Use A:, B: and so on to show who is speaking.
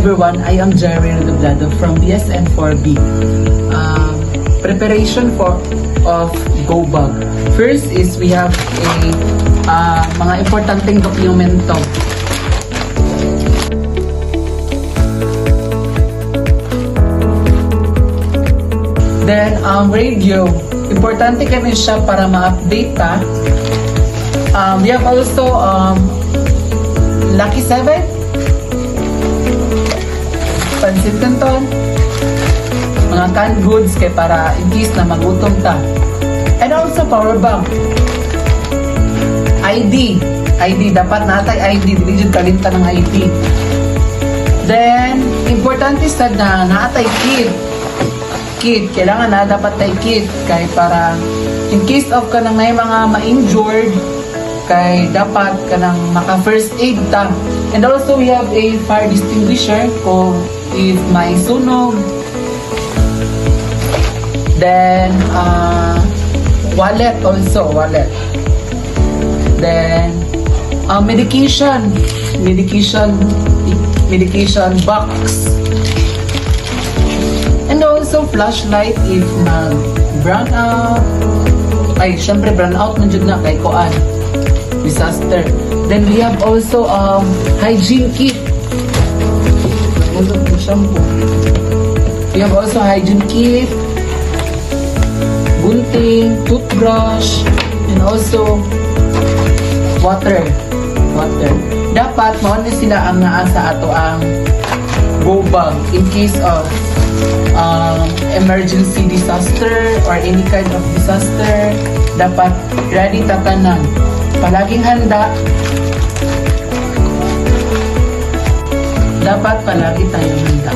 A: everyone, I am Jerry Redoblado from BSN4B. Preparation of GoBag. First is we have mga importanteng dokumento. Then, radio. Importante kami siya para ma-update ta. We have also Lucky 7, Pansit Canton, mga canned goods kay para in case na magutom ta. And also power bank. ID, dapat natay ID, dili jud kalimta ng ID. Then, importante sad na natay kit, kailangan na dapat tay kit kay para in case of kanang may mga ma-injured kay dapat kanang maka first aid ta. And also we have a fire extinguisher kung if may sunog. Then wallet. Then medication box. And also flashlight if brown out. Ay, syempre brown out man jud na kay kuan. Disaster. Then we have also hygiene kit. We have also hygiene kit, gunting, toothbrush, and also water. Dapat mao ni sila ang naa sa ato ang GoBag in case of emergency disaster or any kind of disaster. Dapat ready tatanan. Palaging handa. Dapat palagi tayong handa.